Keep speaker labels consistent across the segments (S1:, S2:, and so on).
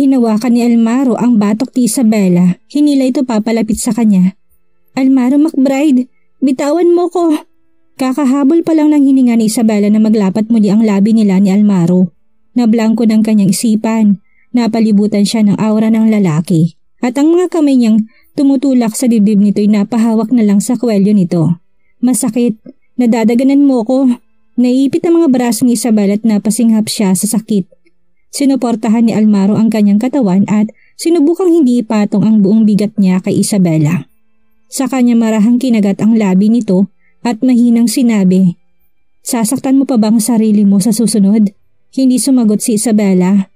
S1: hinawakan ni Almaro ang batok ni Isabela. Hinila ito papalapit sa kanya. Almaro McBride, bitawan mo ko. Kakahabol pa lang ng hininga ni Isabela na maglapat muli ang labi nila ni Almaro. Nablangko ng kanyang isipan. Napalibutan siya ng aura ng lalaki. At ang mga kamay niyang tumutulak sa dibdib nito'y napahawak na lang sa kwelyo nito. Masakit. Nadadaganan mo ko. Naiipit ang mga braso ni Isabela at napasinghap siya sa sakit. Sinuportahan ni Almaro ang kanyang katawan at sinubukang hindi ipatong ang buong bigat niya kay Isabela. Sa kanya marahang kinagat ang labi nito at mahinang sinabi, "Sasaktan mo pa bang sarili mo sa susunod?" Hindi sumagot si Isabela.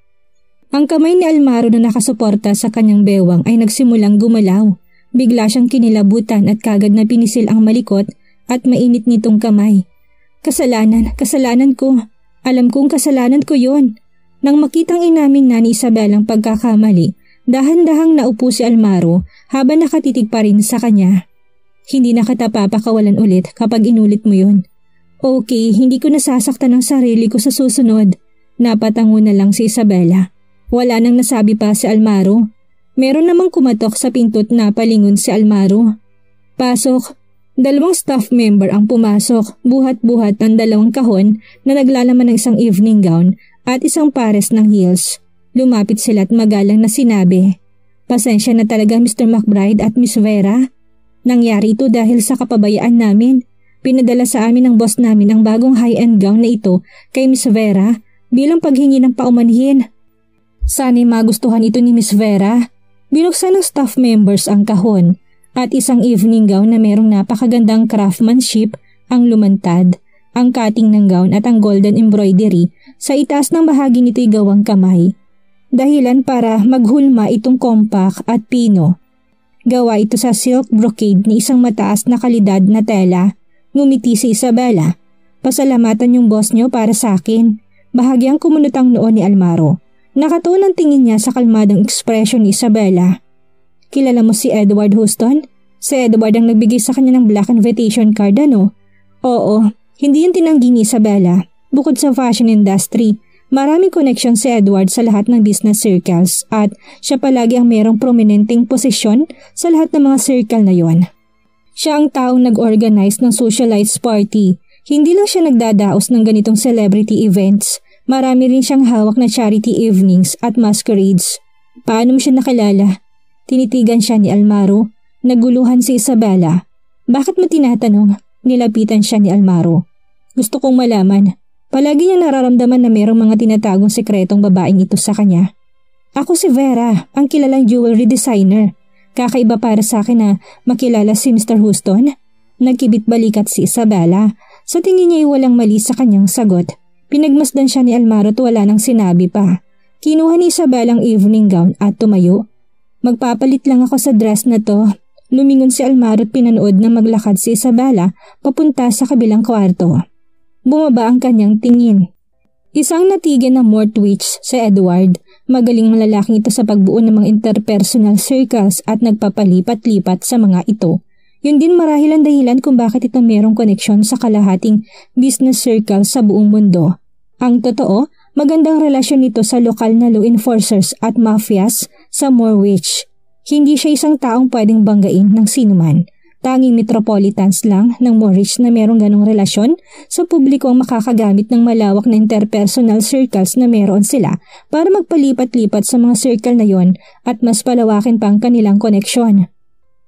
S1: Ang kamay ni Almaro na nakasuporta sa kanyang bewang ay nagsimulang gumalaw. Bigla siyang kinilabutan at kagad na pinisil ang malikot at mainit nitong kamay. Kasalanan ko. Alam kong kasalanan ko yon." Nang makitang inamin na ni Isabela ang pagkakamali, dahan-dahang naupo si Almaro habang nakatitig pa rin sa kanya. "Hindi na kita papakawalan ulit kapag inulit mo yon." "Okay, hindi ko nasasaktan ang sarili ko sa susunod." Napatango na lang si Isabela. Wala nang nasabi pa si Almaro. Meron namang kumatok sa pinto't napalingon si Almaro. "Pasok." 2 staff member ang pumasok, buhat-buhat ng 2 kahon na naglalaman ng isang evening gown at isang pares ng heels. Lumapit sila at magalang na sinabi, "Pasensya na talaga Mr. McBride at Miss Vera. Nangyari ito dahil sa kapabayaan namin. Pinadala sa amin ng boss namin ang bagong high-end gown na ito kay Miss Vera bilang paghingi ng paumanhin. Sana'y magustuhan ito ni Miss Vera." Binuksan ng staff members ang kahon at isang evening gown na merong napakagandang craftsmanship ang lumantad. Ang cutting ng gown at ang golden embroidery sa itaas ng bahagi nito'y gawang kamay. Dahilan para maghulma itong compact at pino. Gawa ito sa silk brocade ni isang mataas na kalidad na tela. Ngumiti si Isabela. "Pasalamatan yung boss nyo para sa akin." Bahagyang kumunutang noon ni Almaro. Nakatuon ang tingin niya sa kalmadang ekspresyon ni Isabela. "Kilala mo si Edward Houston? Si Edward ang nagbigay sa kanya ng black invitation card, ano?" "Oo." Hindi yung tinanggi ni Isabela. Bukod sa fashion industry, maraming connection si Edward sa lahat ng business circles at siya palagi ang merong prominenteng posisyon sa lahat ng mga circle na yon. Siya ang taong nag-organize ng socialized party. Hindi lang siya nagdadaos ng ganitong celebrity events. Marami rin siyang hawak na charity evenings at masquerades. "Paano mo siya nakilala?" Tinitigan siya ni Almaro. Naguluhan si Isabela. "Bakit mo tinatanong?" Nilapitan siya ni Almaro. "Gusto kong malaman." Palagi niya nararamdaman na mayroong mga tinatagong sekretong babaeng ito sa kanya. "Ako si Vera, ang kilalang jewelry designer. Kakaiba para sa akin na makilala si Mr. Houston." Nagkibit balikat si Isabela. Sa tingin niya ay walang mali sa kanyang sagot. Pinagmasdan siya ni Almaro at wala nang sinabi pa. Kinuha ni Isabela ang evening gown at tumayo. "Magpapalit lang ako sa dress na to." Lumingon si Almaro at pinanood na maglakad si Isabela papunta sa kabilang kwarto. Bumaba ang kanyang tingin. Isang natigan na Mortwich si Edward. Magaling malalaking ito sa pagbuo ng mga interpersonal circles at nagpapalipat-lipat sa mga ito. Yun din marahil ang dahilan kung bakit ito merong koneksyon sa kalahating business circle sa buong mundo. Ang totoo, magandang relasyon nito sa lokal na law enforcers at mafias sa Mortwich. Hindi siya isang taong pwedeng banggain ng sinuman. Tanging metropolitans lang ng Mortwich na merong ganong relasyon sa publiko ang makakagamit ng malawak na interpersonal circles na meron sila para magpalipat-lipat sa mga circle na yon at mas palawakin pa ang kanilang koneksyon.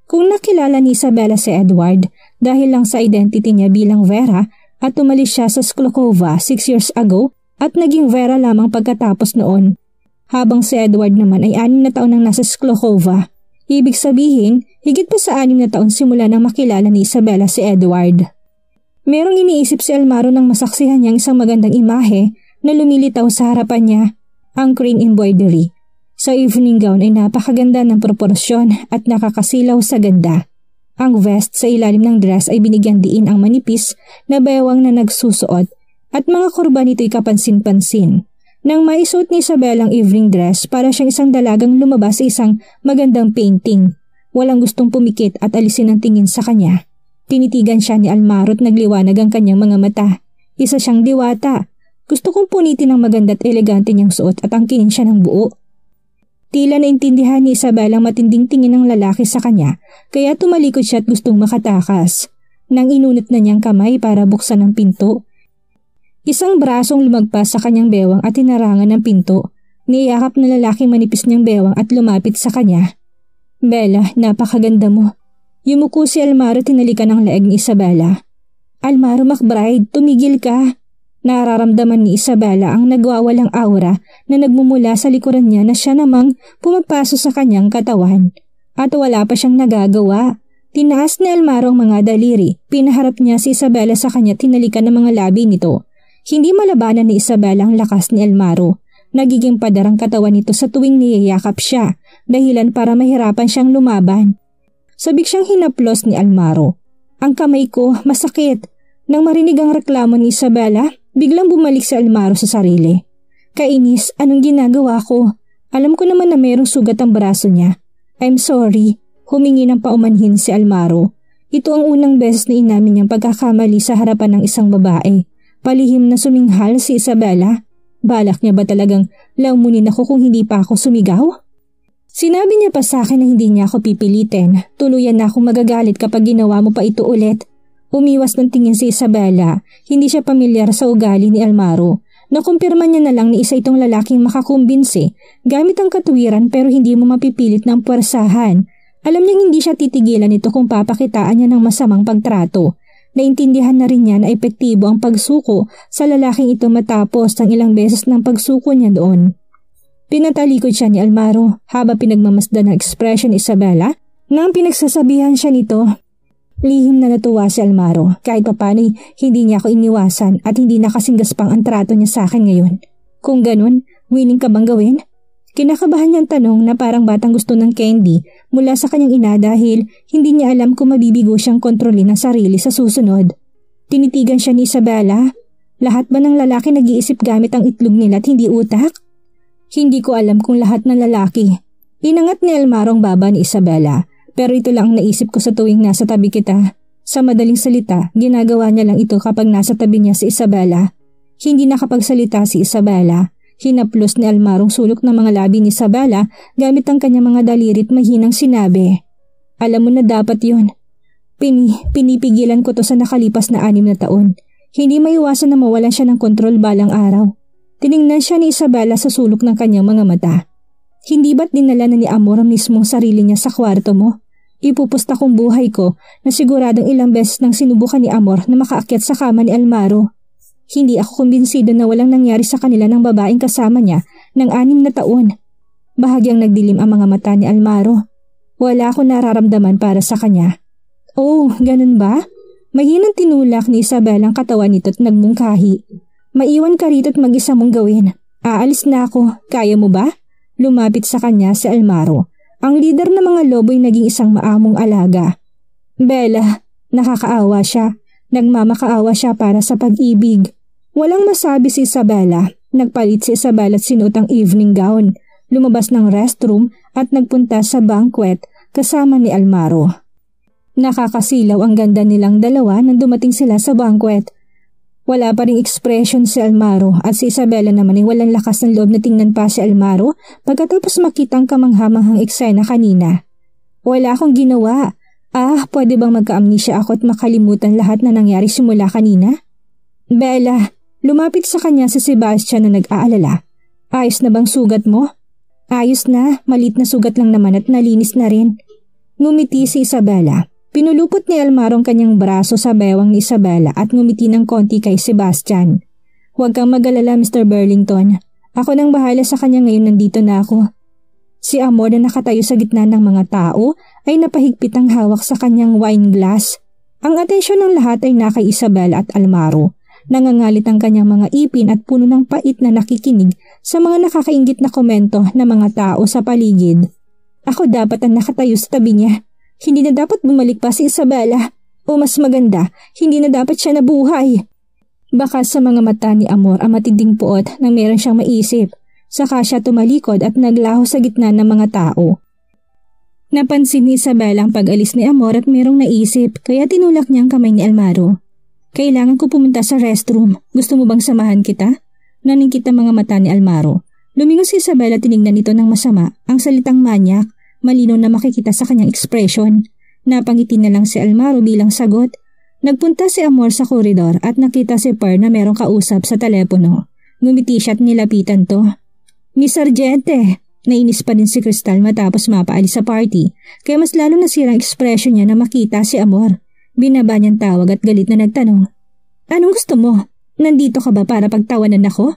S1: Kung nakilala ni Isabela si Edward dahil lang sa identity niya bilang Vera at umalis siya sa Sklokova 6 years ago at naging Vera lamang pagkatapos noon, habang si Edward naman ay 6 na taon nang nasa Sklokova. Ibig sabihin, higit pa sa 6 na taon simula nang makilala ni Isabela si Edward. Merong iniisip si Almaro nang masaksihan niyang isang magandang imahe na lumilitaw sa harapan niya, ang crane embroidery. Sa evening gown ay napakaganda ng proporsyon at nakakasilaw sa ganda. Ang vest sa ilalim ng dress ay binigyan diin ang manipis na bewang na nagsusuot at mga kurban nito'y kapansin-pansin. Nang maisuot ni Isabela ang evening dress, para siyang isang dalagang lumabas sa isang magandang painting. Walang gustong pumikit at alisin ang tingin sa kanya. Tinitigan siya ni Almaro at nagliwanag ang kanyang mga mata. Isa siyang diwata. Gusto kong punitin ang maganda at elegante niyang suot at angkinin siya ng buo. Tila naintindihan ni Isabela ang matinding tingin ng lalaki sa kanya kaya tumalikod siya at gustong makatakas. Nang inunot na niyang kamay para buksan ang pinto. Isang brasong lumagpas sa kanyang bewang at tinarangan ng pinto. Niyakap na lalaking manipis niyang bewang at lumapit sa kanya. Bella, napakaganda mo. Yumuko si Almaro tinalikan ng leeg ni Isabela. Almaro McBride, tumigil ka. Nararamdaman ni Isabela ang nagwawalang aura na nagmumula sa likuran niya na siya namang pumapaso sa kanyang katawan. At wala pa siyang nagagawa. Tinaas ni Almaro ang mga daliri. Pinaharap niya si Isabela sa kanya tinalikan ng mga labi nito. Hindi malabanan ni Isabela ang lakas ni Almaro. Nagiging padarang katawan nito sa tuwing niyayakap siya, dahilan para mahirapan siyang lumaban. Sabik siyang hinaplos ni Almaro. Ang kamay ko, masakit. Nang marinig ang reklamo ni Isabela, biglang bumalik si Almaro sa sarili. Kainis, anong ginagawa ko? Alam ko naman na mayroong sugat ang braso niya. I'm sorry, humingi ng paumanhin si Almaro. Ito ang unang beses na inamin niyang pagkakamali sa harapan ng isang babae. Palihim na suminghal si Isabela. Balak niya ba talagang lamunin ako kung hindi pa ako sumigaw? Sinabi niya pa sa akin na hindi niya ako pipilitin. Tuluyan na akong magagalit kapag ginawa mo pa ito ulit. Umiwas ng tingin si Isabela. Hindi siya pamilyar sa ugali ni Almaro. Nakumpirma niya na lang ni isa itong lalaking makakumbinsi gamit ang katuwiran pero hindi mo mapipilit ng puwersahan. Alam niyang hindi siya titigilan ito kung papakitaan niya ng masamang pagtrato. Naintindihan na rin niya na epektibo ang pagsuko sa lalaking ito matapos ang ilang beses ng pagsuko niya doon. Pinatalikod siya ni Almaro habang pinagmamasdan ng ekspresyon ni Isabela nang pinagsasabihan siya nito. Lihim na natuwa si Almaro kahit papano'y hindi niya ako iniwasan at hindi nakasinggaspang ang trato niya sa akin ngayon. Kung ganun, willing ka bang gawin? Kinakabahan niyang tanong na parang batang gusto ng candy mula sa kanyang ina dahil hindi niya alam kung mabibigo siyang kontrolin ang sarili sa susunod. Tinitigan siya ni Isabela. Lahat ba ng lalaki nag-iisip gamit ang itlog nila at hindi utak? Hindi ko alam kung lahat ng lalaki. Inangat ni Almaro ang baba ni Isabela. Pero ito lang ang naisip ko sa tuwing nasa tabi kita. Sa madaling salita, ginagawa niya lang ito kapag nasa tabi niya si Isabela. Hindi nakapagsalita si Isabela. Hinaplos ni Almaro ang sulok ng mga labi ni Isabela gamit ang kanyang mga dalirit mahinang sinabi. Alam mo na dapat yun. Pinipigilan ko to sa nakalipas na 6 na taon. Hindi maiwasan na mawalan siya ng kontrol balang araw. Tiningnan siya ni Isabela sa sulok ng kanyang mga mata. Hindi ba't dinala na ni Amor ang mismong sarili niya sa kwarto mo? Ipupusta kong buhay ko na siguradong ilang beses nang sinubukan ni Amor na makaakyat sa kama ni Almaro. Hindi ako kumbinsido na walang nangyari sa kanila ng babaeng kasama niya ng 6 na taon. Bahagyang nagdilim ang mga mata ni Almaro. Wala akong nararamdaman para sa kanya. Oh, ganun ba? Mahinang tinulak ni Isabela ang katawan nito at nagmungkahi. Maiwan ka rito at mag-isa mong gawin. Aalis na ako. Kaya mo ba? Lumapit sa kanya si Almaro. Ang lider ng mga lobo'y naging isang maamong alaga. Bella, nakakaawa siya. Nagmamakaawa siya para sa pag-ibig. Walang masabi si Isabela. Nagpalit si Isabela at sinuot ang evening gown. Lumabas ng restroom at nagpunta sa banquet kasama ni Almaro. Nakakasilaw ang ganda nilang dalawa nang dumating sila sa banquet. Wala pa ring ekspresyon si Almaro at si Isabela naman ay walang lakas ng loob na tingnan pa si Almaro pagkatapos makita ang kamanghamanghang eksena kanina. Wala akong ginawa. Pwede bang magka-amnesia ako at makalimutan lahat na nangyari simula kanina? Bella, lumapit sa kanya si Sebastian na nag-aalala. Ayos na bang sugat mo? Ayos na, malit na sugat lang naman at nalinis na rin. Ngumiti si Isabela. Pinulupot ni Almaro ang kanyang braso sa bewang ni Isabela at ngumiti ng konti kay Sebastian. Huwag kang mag-alala, Mr. Burlington. Ako nang bahala sa kanya ngayon, nandito na ako. Si Amor na nakatayo sa gitna ng mga tao ay napahigpit ang hawak sa kanyang wine glass. Ang atensyon ng lahat ay nakay Isabela at Almaro. Nangangalit ang kanyang mga ipin at puno ng pait na nakikinig sa mga nakakainggit na komento ng mga tao sa paligid. Ako dapat ang nakatayo sa tabi niya. Hindi na dapat bumalik pa si Isabela. O mas maganda, hindi na dapat siya nabuhay. Baka sa mga mata ni Amor ang matinding puot na meron siyang maisip. Saka siya tumalikod at naglaho sa gitna ng mga tao. Napansin ni Isabela ang pag-alis ni Amor at merong naisip kaya tinulak niya ang kamay ni Almaro. Kailangan ko pumunta sa restroom. Gusto mo bang samahan kita? Naningkit ang mga mata ni Almaro. Lumingon si Isabela, tinignan ito ng masama. Ang salitang manyak, malinaw na makikita sa kanyang ekspresyon. Napangiti na lang si Almaro bilang sagot. Nagpunta si Amor sa koridor at nakita si Per na merong kausap sa telepono. Ngumiti siya at nilapitan to. Miss Sargente! Nainis pa din si Crystal matapos mapaalis sa party, kaya mas lalo nasirang ekspresyon niya na makita si Amor. Binaba niyang tawag at galit na nagtanong. Anong gusto mo? Nandito ka ba para pagtawanan ako?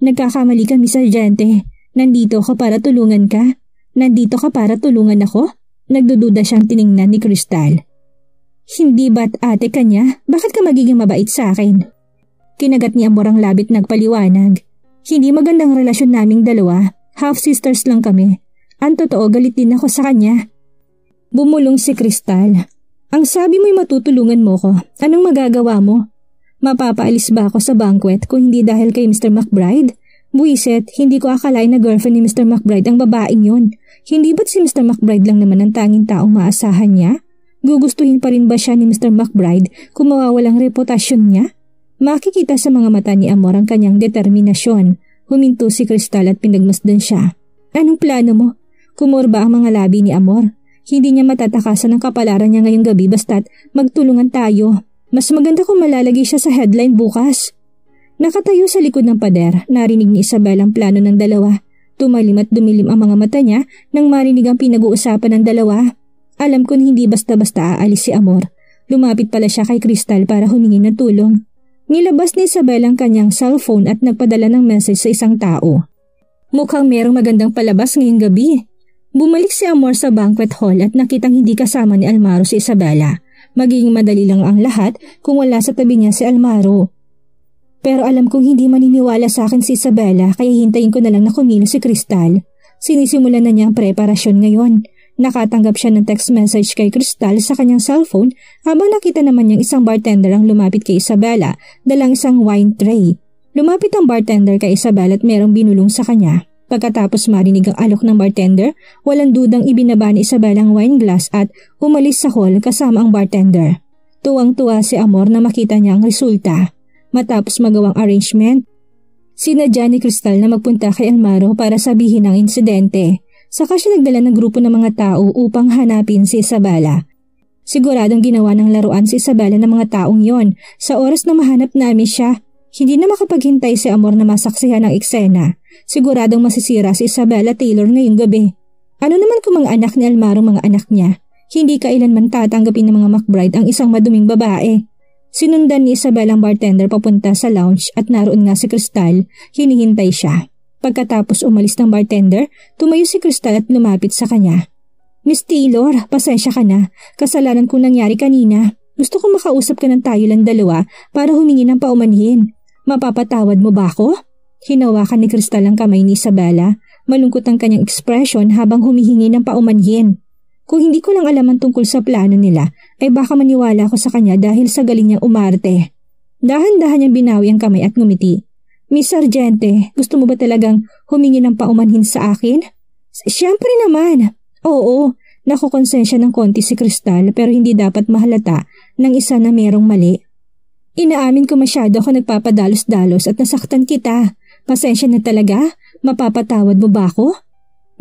S1: Nagkakamali ka, Miss Sargente. Nandito ako para tulungan ka. Nandito ka para tulungan ako? Nagdududa siyang tiningnan ni Crystal. Hindi ba't ate ka niya? Bakit ka magiging mabait sa akin? Kinagat ni Amor ang labit nagpaliwanag. Hindi magandang relasyon naming dalawa. Half-sisters lang kami. Ang totoo, galit din ako sa kanya. Bumulong si Crystal. Ang sabi mo'y matutulungan mo ko. Anong magagawa mo? Mapapaalis ba ako sa banquet kung hindi dahil kay Mr. McBride? Buiset, hindi ko akalain na girlfriend ni Mr. McBride ang babaeng yon. Hindi ba't si Mr. McBride lang naman ang tanging taong maasahan niya? Gugustuhin pa rin ba siya ni Mr. McBride kung mawawalang reputasyon niya? Makikita sa mga mata ni Amor ang kanyang determinasyon. Huminto si Crystal at pinagmasdan siya. Anong plano mo? Kumorba ang mga labi ni Amor. Hindi niya matatakasan ang kapalaran niya ngayong gabi basta't magtulungan tayo. Mas maganda kung malalagay siya sa headline bukas. Nakatayo sa likod ng pader, narinig ni Isabel ang plano ng dalawa. Tumalim at dumilim ang mga mata niya nang marinig ang pinag-uusapan ng dalawa. Alam ko na hindi basta-basta aalis si Amor. Lumapit pala siya kay Crystal para humingi ng tulong. Nilabas ni Isabel ang kanyang cellphone at nagpadala ng message sa isang tao. Mukhang merong magandang palabas ngayong gabi. Bumalik si Amor sa banquet hall at nakitang hindi kasama ni Almaro si Isabela. Magiging madali lang ang lahat kung wala sa tabi niya si Almaro. Pero alam kong hindi maniniwala sa akin si Isabela kaya hintayin ko na lang na kumilos si Crystal. Sinisimulan na niya ang preparasyon ngayon. Nakatanggap siya ng text message kay Crystal sa kanyang cellphone habang nakita naman niyang isang bartender ang lumapit kay Isabela dalang isang wine tray. Lumapit ang bartender kay Isabela at merong binulong sa kanya. Pagkatapos marinig ang alok ng bartender, walang dudang ibinaba ni Isabela ang wine glass at umalis sa hall kasama ang bartender. Tuwang-tuwa si Amor na makita niya ang resulta. Matapos magawang arrangement, sinadya ni Crystal na magpunta kay Almaro para sabihin ang insidente. Saka siya nagdala ng grupo ng mga tao upang hanapin si Isabela. Siguradong ginawa ng laruan si Isabela ng mga taong yon. Sa oras na mahanap namin siya, hindi na makapaghintay si Amor na masaksihan ang eksena. Siguradong masisira si Isabela Taylor ngayong gabi. Ano naman kung mga anak ni Almaro mga anak niya? Hindi kailanman tatanggapin ng mga McBride ang isang maduming babae. Sinundan ni Isabela ang bartender papunta sa lounge at naroon nga si Crystal. Hinihintay siya. Pagkatapos umalis ng bartender, tumayo si Crystal at lumapit sa kanya. Miss Taylor, pasensya ka na. Kasalanan kong nangyari kanina. Gusto kong makausap ka ng tayo lang dalawa para humingi ng paumanhin. Mapapatawad mo ba ako? Hinawakan ni Crystal ang kamay ni Isabela. Malungkot ang kanyang ekspresyon habang humihingi ng paumanhin. Kung hindi ko lang alam ang tungkol sa plano nila, ay baka maniwala ako sa kanya dahil sa galing niyang umarte. Dahan-dahan niyang binawi ang kamay at ngumiti. Miss Sargente, gusto mo ba talagang humingi ng paumanhin sa akin? Siyempre naman. Oo, nakukonsensya ng konti si Crystal pero hindi dapat mahalata ng isa na merong mali. Inaamin ko masyado ako nagpapadalos-dalos at nasaktan kita. Pasensya na talaga? Mapapatawad mo ba ako?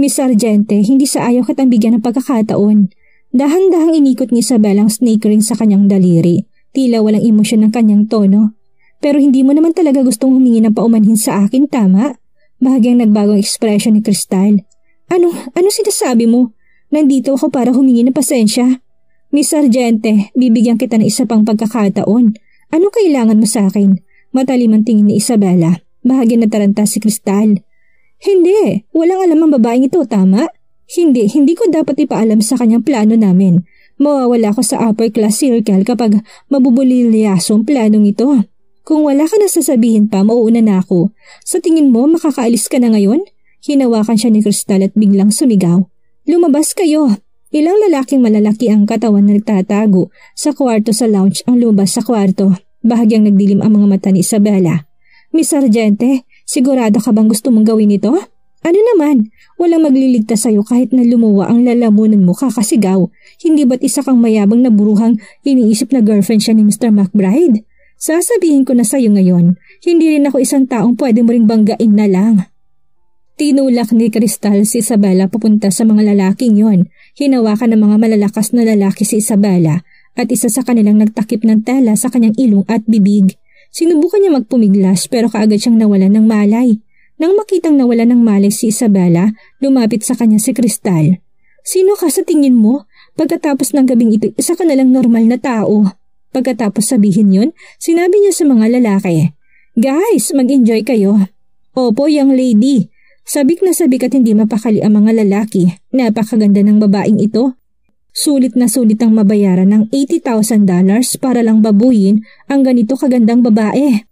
S1: Miss Sargente, hindi sa ayaw kitang bigyan ng pagkakataon. Dahan-dahang inikot ni Isabel ang snake ring sa kanyang daliri. Tila walang emosyon ng kanyang tono. Pero hindi mo naman talaga gustong humingi ng paumanhin sa akin, tama? Bahagyang nagbagong ekspresyon ni Crystal. Ano sinasabi mo? Nandito ako para humingi ng pasensya. Miss Sargente, bibigyan kita ng isa pang pagkakataon. Anong kailangan mo sa akin? Matalim ang tingin ni Isabela. Bahagyang nataranta si Crystal. Hindi, walang alam ang babaeng ito, tama? Hindi ko dapat ipaalam sa kanyang plano namin. Mawawala ko sa upper class circle kapag mabubulilyaso ang planong ito. Kung wala ka na sasabihin pa, mauuna na ako. Sa tingin mo, makakaalis ka na ngayon? Hinawakan siya ni Crystal at biglang sumigaw. Lumabas kayo! Ilang lalaking malalaki ang katawan na nagtatago sa kwarto sa lounge ang lumabas sa kwarto. Bahagyang nagdilim ang mga mata ni Isabela. Miss Sargente, sigurado ka bang gusto mong gawin ito? Ano naman? Walang magliligtas sa'yo kahit na lumuwa ang lalamunan mo kakasigaw. Hindi ba't isa kang mayabang na buruhang iniisip na girlfriend siya ni Mr. McBride? Sasabihin ko na sa'yo ngayon, hindi rin ako isang taong pwede mo ring banggain na lang. Tinulak ni Crystal si Isabela papunta sa mga lalaking yon. Hinawakan ng mga malalakas na lalaki si Isabela at isa sa kanilang nagtakip ng tela sa kanyang ilong at bibig. Sinubukan niya magpumiglas pero kaagad siyang nawalan ng malay. Nang makitang nawalan ng malay si Isabela, lumapit sa kanya si Crystal. "Sino ka sa tingin mo? Pagkatapos ng gabing ito, isa ka nalang normal na tao." Pagkatapos sabihin yun, sinabi niya sa mga lalaki, "Guys, mag-enjoy kayo." "Opo, young lady." Sabik na sabik at hindi mapakali ang mga lalaki. Napakaganda ng babaeng ito. Sulit na sulit ang mabayaran ng $80,000 para lang babuyin ang ganito kagandang babae.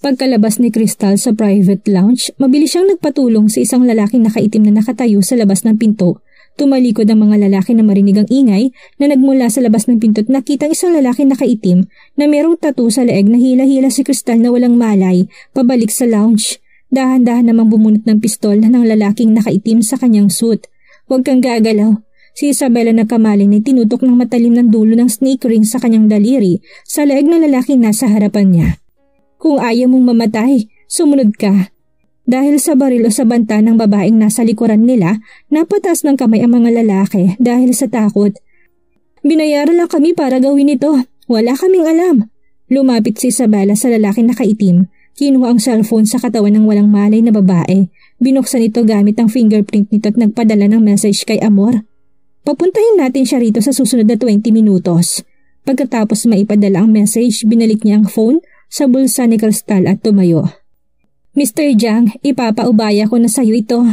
S1: Pagkalabas ni Crystal sa private lounge, mabilis siyang nagpatulong sa isang lalaking nakaitim na nakatayo sa labas ng pinto. Tumalikod ang mga lalaki na marinig ang ingay na nagmula sa labas ng pinto at nakitang isang lalaki nakaitim na merong tattoo sa leeg na hila-hila si Crystal na walang malay pabalik sa lounge. Dahan-dahan namang bumunot ng pistol ng lalaking nakaitim sa kanyang suit. "Huwag kang gagalaw." Si Isabela nagkamaling na tinutok ng matalim ng dulo ng snake ring sa kanyang daliri sa leeg ng lalaking nasa harapan niya. "Kung ayaw mong mamatay, sumunod ka." Dahil sa baril o sa banta ng babaeng nasa likuran nila, napataas ng kamay ang mga lalaki dahil sa takot. "Binayaran lang kami para gawin ito. Wala kaming alam." Lumapit si Isabela sa lalaking nakaitim. Kinuha ang cellphone sa katawan ng walang malay na babae. Binuksan ito gamit ang fingerprint nito at nagpadala ng message kay Amor. "Papuntahin natin siya rito sa susunod na 20 minutos. Pagkatapos maipadala ang message, binalik niya ang phone sa bulsa ni Crystal at tumayo. "Mr. Jiang, ipapaubaya ko na sayo ito."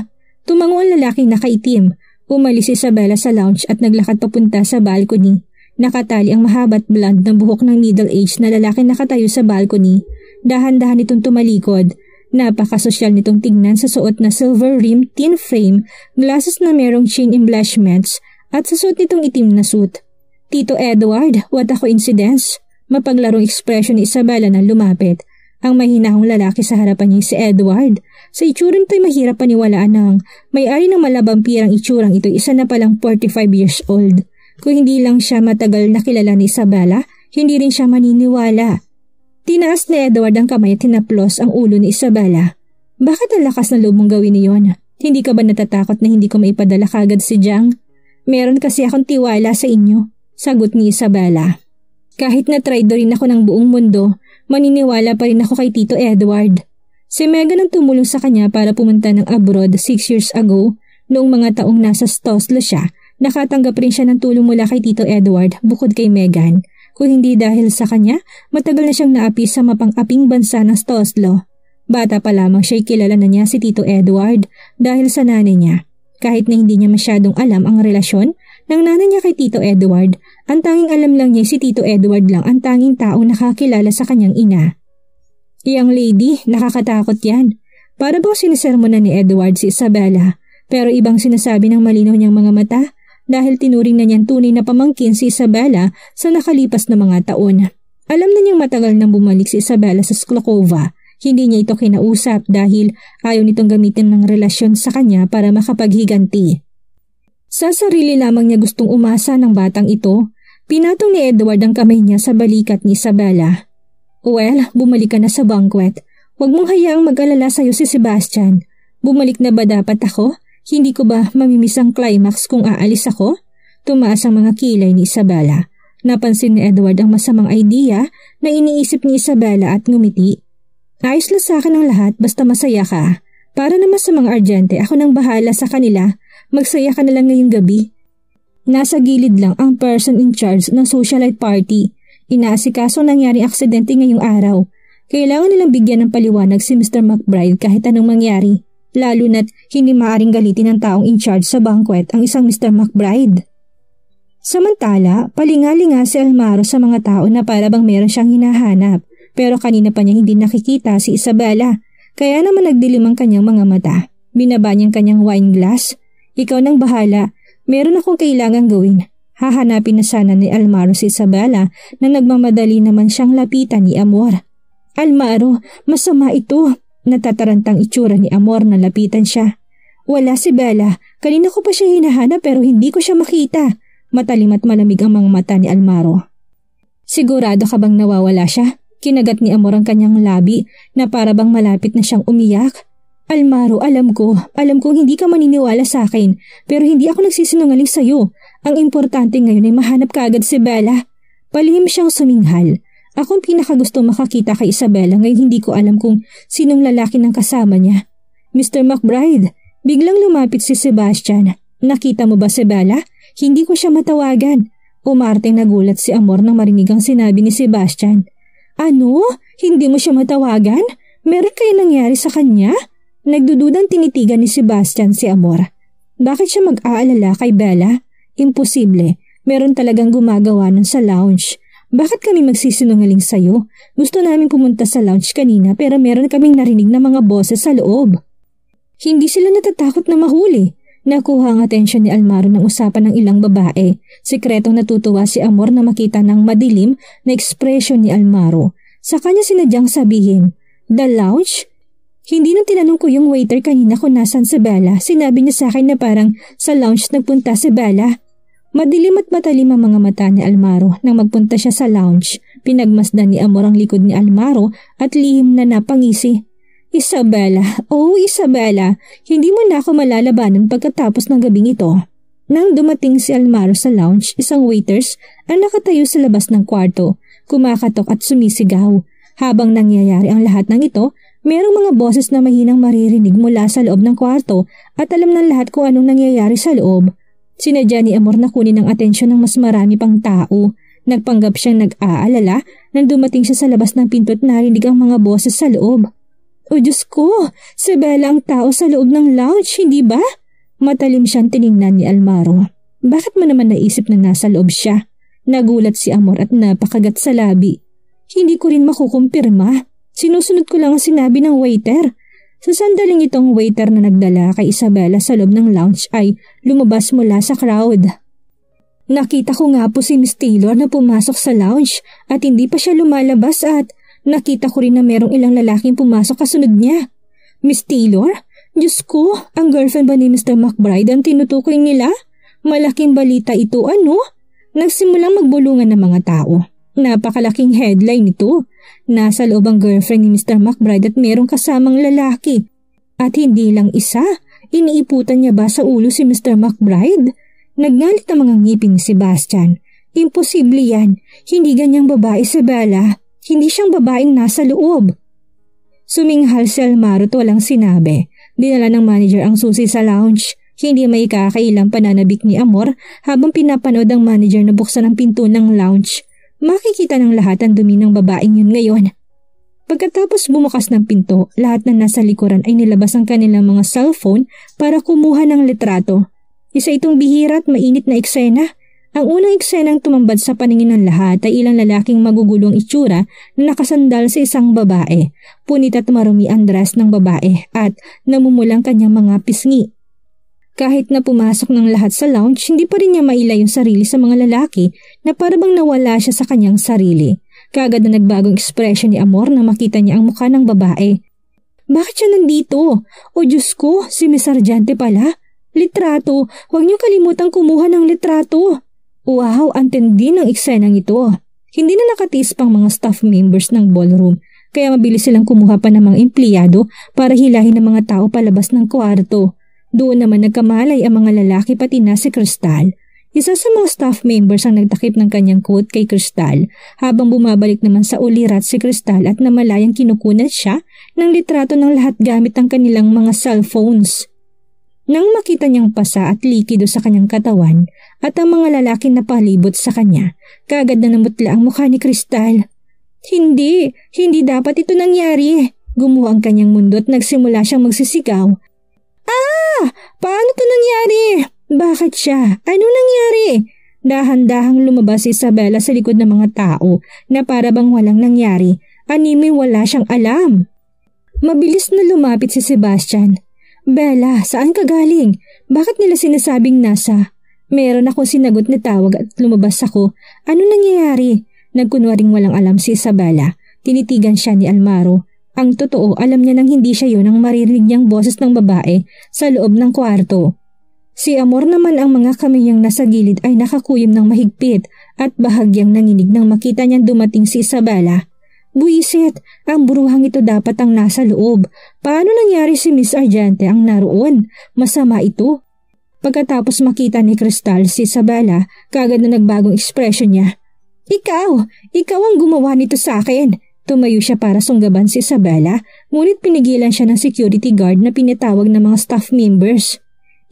S1: Tumango ang lalaking nakaitim. Umalis si Isabela sa lounge at naglakad papunta sa balcony. Nakatali ang mahaba at blonde ng buhok ng middle-aged na lalaki nakatayo sa balcony. Dahan-dahan itong tumalikod. Napakasosyal nitong tingnan sa suot na silver rim, tin frame, glasses na merong chin embellishments at sa suot nitong itim na suit. "Tito Edward, what a coincidence." Mapaglarong ekspresyon ni Isabela na lumapit. Ang mahinahong lalaki sa harapan niya si Edward. Sa itsura nito'y mahirap paniwalaan ng may-ari ng malabampirang itsurang ito isa na palang 45 years old. Kung hindi lang siya matagal na kilala ni Isabela, hindi rin siya maniniwala. Tinaas ni Edward ang kamay at tinaplos ang ulo ni Isabela. "Bakit ang lakas na loob mong gawin niyon? Hindi ka ba natatakot na hindi ko maipadala kagad si Jiang?" "Meron kasi akong tiwala sa inyo," sagot ni Isabela. "Kahit na traitor rin ako ng buong mundo, maniniwala pa rin ako kay Tito Edward." Si Megan ang tumulong sa kanya para pumunta ng abroad 6 years ago. Noong mga taong nasa Stoslo siya, nakatanggap rin siya ng tulong mula kay Tito Edward bukod kay Megan. Kung hindi dahil sa kanya, matagal na siyang naapi sa mapang-aping bansa ng Stoslo. Bata pa lamang siya'y kilala na niya si Tito Edward dahil sa nanay niya. Kahit na hindi niya masyadong alam ang relasyon ng nanay niya kay Tito Edward, ang tanging alam lang niya si Tito Edward lang ang tanging taong nakakilala sa kanyang ina. "Young lady, nakakatakot yan." Para bang sinisermonan ni Edward si Isabela, pero ibang sinasabi ng malinaw niyang mga mata dahil tinuring na niyang tunay na pamangkin si Isabela sa nakalipas na mga taon. Alam na niyang matagal nang bumalik si Isabela sa Sklokova. Hindi niya ito kinausap dahil ayaw nitong gamitin ng relasyon sa kanya para makapaghiganti. Sa sarili lamang niya gustong umasa ng batang ito. Pinatong ni Edward ang kamay niya sa balikat ni Isabela. "Well, bumalik ka na sa banquet. Huwag mong hayaang mag-alala sa'yo si Sebastian. Bumalik na ba dapat ako? Hindi ko ba mamimiss ang climax kung aalis ako?" Tumaas ang mga kilay ni Isabela. Napansin ni Edward ang masamang idea na iniisip ni Isabela at ngumiti. "Ayos lang sa akin ang lahat basta masaya ka. Para naman sa mga Argente, ako nang bahala sa kanila. Magsaya ka na lang ngayong gabi." Nasa gilid lang ang person in charge ng socialite party. Inaasikaso nangyari aksidente ngayong araw. Kailangan nilang bigyan ng paliwanag si Mr. McBride kahit anong mangyari. Lalo na't hindi maaaring galitin ng taong in charge sa banquet ang isang Mr. McBride. Samantala, palingalinga si Almaro sa mga tao na para bang meron siyang hinahanap. Pero kanina pa niya hindi nakikita si Isabela. Kaya naman nagdilim ang kanyang mga mata. Binaba niyang kanyang wine glass. "Ikaw nang bahala. Meron akong kailangang gawin." Hahanapin na sana ni Almaro si Isabela na nagmamadali naman siyang lapitan ni Amor. "Almaro, masama ito." Natatarantang itsura ni Amor na lapitan siya. "Wala si Bella. Kanina ko pa siya hinahanap pero hindi ko siya makita." Matalim at malamig ang mga mata ni Almaro. "Sigurado ka bang nawawala siya?" Kinagat ni Amor ang kanyang labi na para bang malapit na siyang umiyak. Almaro, alam kong hindi ka maniniwala sa akin, pero hindi ako nagsisinungaling sa'yo. Ang importante ngayon ay mahanap ka agad si Bella. Palihim siyang suminghal. Akong pinakagustong makakita kay Isabela ngayon hindi ko alam kung sinong lalaki ng kasama niya. Mr. McBride, biglang lumapit si Sebastian. Nakita mo ba si Bella? Hindi ko siya matawagan. Umarteng nagulat si Amor nang marinig ang sinabi ni Sebastian. Ano? Hindi mo siya matawagan? Meron kayo nangyari sa kanya? Nagdududang tinitigan ni Sebastian si Amor. Bakit siya mag-aalala kay Bella? Imposible. Meron talagang gumagawa nun sa lounge. Bakit kami magsisinungaling sa'yo? Gusto namin pumunta sa lounge kanina pero meron kaming narinig na mga boses sa loob. Hindi sila natatakot na mahuli. Nakuha ang atensyon ni Almaro ng usapan ng ilang babae. Sikretong natutuwa si Amor na makita ng madilim na ekspresyon ni Almaro. Sa kanya sinadyang sabihin, "The lounge?" Hindi nung tinanong ko yung waiter kanina kung nasan si Bella, sinabi niya sa akin na parang sa lounge nagpunta si Bella. Madilim at matalim ang mga mata ni Almaro nang magpunta siya sa lounge. Pinagmasdan ni Amor ang likod ni Almaro at lihim na napangisi. Isabela, Isabela, hindi mo na ako malalabanan pagkatapos ng gabing ito. Nang dumating si Almaro sa lounge, isang waiters ang nakatayo sa labas ng kwarto, kumakatok at sumisigaw. Habang nangyayari ang lahat ng ito, merong mga boses na mahinang maririnig mula sa loob ng kwarto at alam ng lahat kung anong nangyayari sa loob. Sinadya ni Amor na kunin ang atensyon ng mas marami pang tao. Nagpanggap siyang nag-aalala nang dumating siya sa labas ng pinto at narinig ang mga boses sa loob. O Diyos ko, si Bella ang tao sa loob ng lounge, hindi ba? Matalim siyang tiningnan ni Almaro. Bakit mo naman naisip na nasa loob siya? Nagulat si Amor at napakagat sa labi. Hindi ko rin makukumpirma. Sinusunod ko lang ang sinabi ng waiter. Sa sandaling itong waiter na nagdala kay Isabela sa loob ng lounge ay lumabas mula sa crowd. Nakita ko nga po si Miss Taylor na pumasok sa lounge at hindi pa siya lumalabas at nakita ko rin na merong ilang lalaking pumasok kasunod niya. Miss Taylor? Diyos ko, ang girlfriend ba ni Mr. McBride ang tinutukoy nila? Malaking balita ito, ano? Nagsimulang magbulungan ng mga tao. Napakalaking headline ito. Nasa loob ang girlfriend ni Mr. McBride at merong kasamang lalaki. At hindi lang isa, iniiputan niya ba sa ulo si Mr. McBride? Nagngalit ang mga ngipin ni Sebastian. Imposible yan. Hindi ganyang babae si Bella. Hindi siyang babaeng nasa loob. Suminghal si Almaro at walang sinabi. Dinala ng manager ang susi sa lounge. Hindi may kakailang pananabik ni Amor habang pinapanood ang manager na buksan ang pinto ng lounge. Makikita ng lahat ang dumi ng babaeng yun ngayon. Pagkatapos bumukas ng pinto, lahat na nasa likuran ay nilabas ang kanilang mga cellphone para kumuha ng litrato. Isa itong bihira at mainit na eksena. Ang unang eksenang tumambad sa paningin ng lahat ay ilang lalaking magugulong itsura na nakasandal sa isang babae. Punit at marumi ang dress ng babae at namumulang kanyang mga pisngi. Kahit na pumasok ng lahat sa lounge, hindi pa rin niya mailay yung sarili sa mga lalaki na parabang nawala siya sa kanyang sarili. Kaagad na nagbagong ekspresyon ni Amor na makita niya ang mukha ng babae. Bakit siya nandito? O Diyos ko, si Miss Sargente pala. Litrato, huwag niyo kalimutang kumuha ng litrato. Wow, ang tindi ng eksenang ito. Hindi na nakatiis pang mga staff members ng ballroom, kaya mabilis silang kumuha pa ng mga empleyado para hilahin ang mga tao palabas ng kwarto. Doon naman nagkamalay ang mga lalaki pati na si Crystal. Isa sa mga staff members ang nagtakip ng kanyang coat kay Crystal habang bumabalik naman sa ulirat si Crystal at namalayang kinukunan siya ng litrato ng lahat gamit ang kanilang mga cellphones. Nang makita niyang pasa at likido sa kanyang katawan at ang mga lalaki na palibot sa kanya, kaagad na namutla ang mukha ni Crystal. Hindi dapat ito nangyari. Gumuho ang kanyang mundo at nagsimula siyang magsisigaw. Paano ito nangyari? Bakit siya? Ano nangyari? Dahan-dahang lumabas si Isabela sa likod ng mga tao na para bang walang nangyari. Animoy wala siyang alam. Mabilis na lumapit si Sebastian. Bella, saan ka galing? Bakit nila sinasabing nasa? Meron akong sinagot na tawag at lumabas ako. Ano nangyayari? Nagkunwaring walang alam si Isabela. Tinitigan siya ni Almaro. Ang totoo, alam niya nang hindi siya yun ang maririnig niyang boses ng babae sa loob ng kwarto. Si Amor naman ang mga kamiyang nasa gilid ay nakakuyom ng mahigpit at bahagyang nanginig nang makita niyang dumating si Isabela. Buisit, ang bruhang ito dapat ang nasa loob. Paano nangyari si Miss Argente ang naroon? Masama ito. Pagkatapos makita ni Crystal si Isabela, kaagad na nagbagong ekspresyon niya. Ikaw ang gumawa nito sa akin. Tumayo siya para sunggaban si Isabela, ngunit pinigilan siya ng security guard na pinatawag ng mga staff members.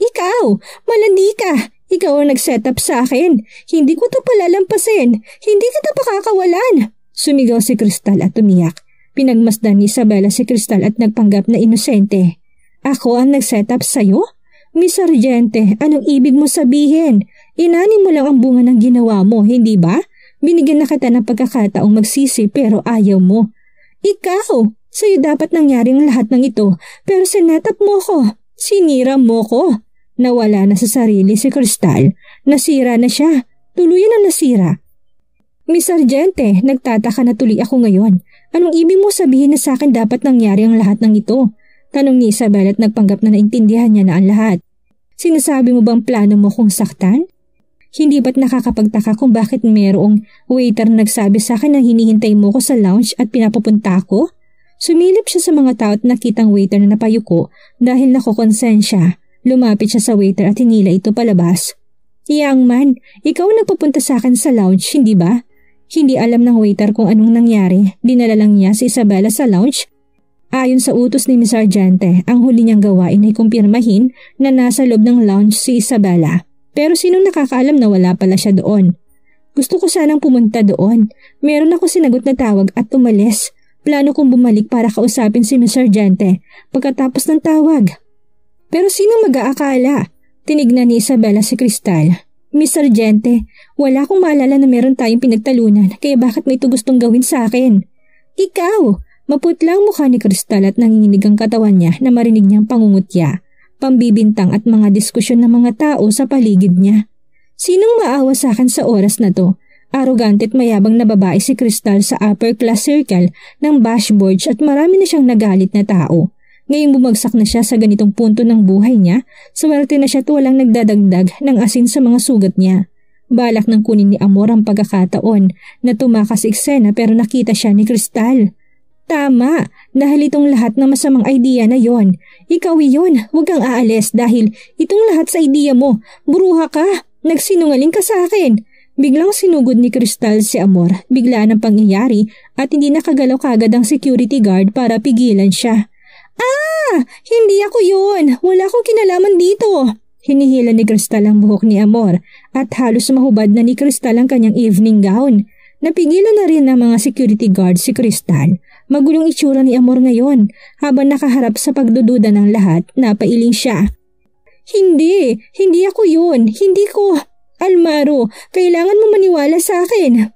S1: Ikaw! Malandi ka! Ikaw ang nag-setup sa akin. Hindi ko to palalampasin. Hindi kita pakakawalan. Sumigaw si Crystal at umiyak. Pinagmasdan ni Isabela si Crystal at nagpanggap na inosente. Ako ang nag-setup sa'yo? Miss Argente, anong ibig mo sabihin? Inani mo lang ang bunga ng ginawa mo, hindi ba? Binigyan na kita ng pagkakataong magsisi pero ayaw mo. Ikaw! Sa'yo dapat nangyari ang lahat ng ito pero sinetap mo ko. Sinira mo ko. Nawala na sa sarili si Crystal. Nasira na siya. Tuluyan ang nasira. Miss Argente, nagtataka na tuloy ako ngayon. Anong ibig mo sabihin na sa akin dapat nangyari ang lahat ng ito? Tanong ni Isabel at nagpanggap na naintindihan niya na ang lahat. Sinasabi mo bang plano mo kung saktan? Hindi ba't nakakapagtaka kung bakit merong waiter na nagsabi sa akin na hinihintay mo ko sa lounge at pinapapunta ko? Sumilip siya sa mga tao at nakitang waiter na napayuko dahil nakokonsensya. Lumapit siya sa waiter at hinila ito palabas. Young man, ikaw nagpapunta sa akin sa lounge, hindi ba? Hindi alam ng waiter kung anong nangyari. Dinala lang niya si Isabela sa lounge. Ayon sa utos ni Miss Argente, ang huli niyang gawain ay kumpirmahin na nasa loob ng lounge si Isabela. Pero sinong nakakaalam na wala pala siya doon? Gusto ko sanang pumunta doon. Meron ako sinagot na tawag at umalis. Plano kong bumalik para kausapin si Miss Argente pagkatapos ng tawag. Pero sinong mag-aakala? Tinignan ni Isabela si Crystal. Miss Argente, wala akong maalala na meron tayong pinagtalunan kaya bakit mo ito gustong gawin sa akin? Ikaw! Maputla ang mukha ni Crystal at nanginginig ang katawan niya na marinig niyang pangungutya, pambibintang at mga diskusyon ng mga tao sa paligid niya. Sinong maawa sa akin sa oras na to? Arrogante at mayabang na babae si Crystal sa upper class circle ng Bashboard at marami na siyang nagalit na tao. Ngayong bumagsak na siya sa ganitong punto ng buhay niya, swerte na siya at walang nagdadagdag ng asin sa mga sugat niya. Balak ng kunin ni Amor ang pagkakataon na tumakas eksena pero nakita siya ni Crystal. Tama, dahil itong lahat na masamang idea na yon. Ikaw iyon, huwag kang aalis dahil itong lahat sa idea mo. Buruha ka, nagsinungaling ka sa akin. Biglang sinugod ni Crystal si Amor, biglaan ang pangyayari at hindi nakagalaw kagad ang security guard para pigilan siya. Hindi ako yun. Wala akong kinalaman dito. Hinihila ni Crystal ang buhok ni Amor at halos mahubad na ni Crystal ang kanyang evening gown. Napigilan na rin ng mga security guard si Crystal. Magulong itsura ni Amor ngayon. Habang nakaharap sa pagdududa ng lahat, napailing siya. Hindi ako yun. Hindi ko. Almaro, kailangan mo maniwala sa akin.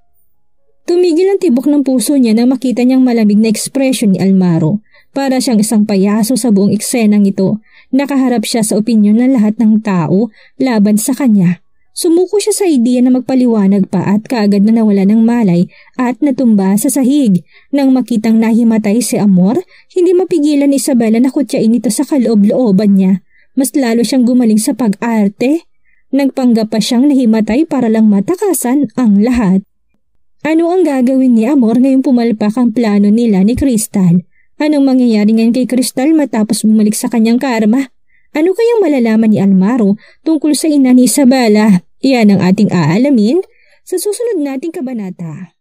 S1: Tumigil ang tibok ng puso niya nang makita niyang malamig na ekspresyon ni Almaro. Para siyang isang payaso sa buong eksenang ito. Nakaharap siya sa opinyon ng lahat ng tao laban sa kanya. Sumuko siya sa ideya na magpaliwanag pa at kaagad na nawala ng malay at natumba sa sahig. Nang makitang nahimatay si Amor, hindi mapigilan ni Isabela na kutyain ito sa kaloob-looban niya. Mas lalo siyang gumaling sa pag-arte. Nagpanggap pa siyang nahimatay para lang matakasan ang lahat. Ano ang gagawin ni Amor ngayong pumalpak ang plano nila ni Crystal? Anong mangyayari ngayon kay Crystal matapos bumalik sa kanyang karma? Ano kayang malalaman ni Almaro tungkol sa ina ni Isabela? Iyan ang ating aalamin sa susunod nating kabanata.